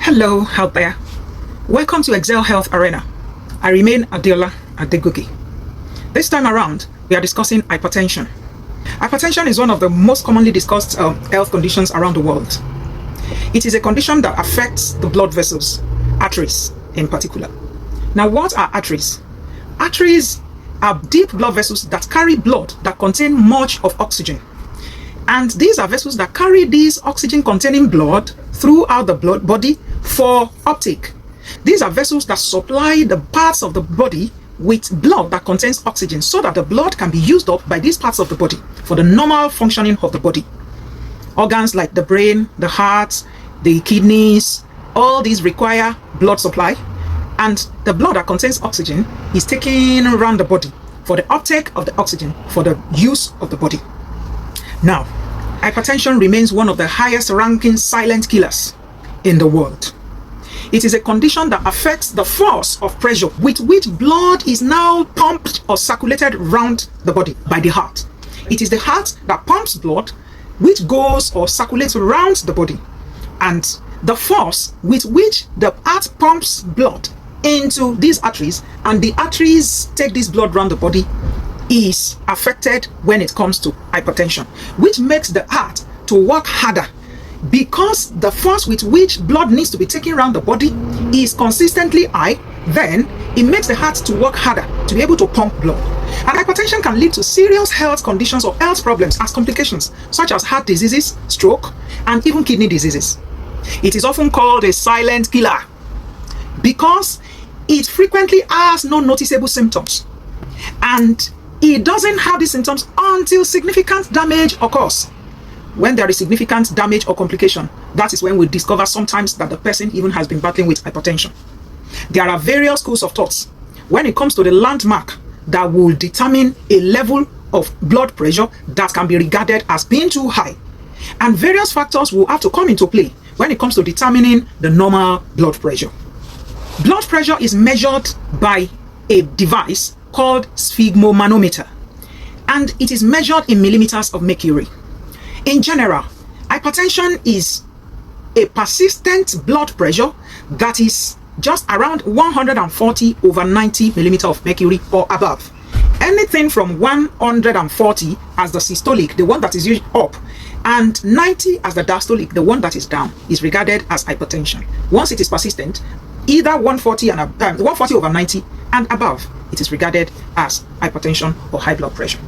Hello out there. Welcome to Excel Health Arena. I remain Adiola Adegogi. This time around, we are discussing hypertension. Hypertension is one of the most commonly discussed health conditions around the world. It is a condition that affects the blood vessels, arteries in particular. Now, what are arteries? Arteries are deep blood vessels that carry blood that contain much of oxygen. And these are vessels that carry this oxygen-containing blood throughout the blood body for uptake. These are vessels that supply the parts of the body with blood that contains oxygen so that the blood can be used up by these parts of the body for the normal functioning of the body. Organs like the brain, the heart, the kidneys, all these require blood supply, and the blood that contains oxygen is taken around the body for the uptake of the oxygen for the use of the body. Now, hypertension remains one of the highest ranking silent killers in the world. It is a condition that affects the force of pressure with which blood is now pumped or circulated around the body by the heart. It is the heart that pumps blood which goes or circulates around the body, and the force with which the heart pumps blood into these arteries and the arteries take this blood around the body is affected when it comes to hypertension, which makes the heart to work harder. Because the force with which blood needs to be taken around the body is consistently high, then it makes the heart to work harder to be able to pump blood. And hypertension can lead to serious health conditions or health problems as complications, such as heart diseases, stroke, and even kidney diseases. It is often called a silent killer because it frequently has no noticeable symptoms, and it doesn't have these symptoms until significant damage occurs. When there is significant damage or complication, that is when we discover sometimes that the person even has been battling with hypertension. There are various schools of thoughts when it comes to the landmark that will determine a level of blood pressure that can be regarded as being too high. And various factors will have to come into play when it comes to determining the normal blood pressure. Blood pressure is measured by a device called sphygmomanometer, and it is measured in millimeters of mercury. In general, hypertension is a persistent blood pressure that is just around 140/90 millimeters of mercury or above. Anything from 140 as the systolic, the one that is usually up, and 90 as the diastolic, the one that is down, is regarded as hypertension. Once it is persistent, either 140/90 and above, it is regarded as hypertension or high blood pressure.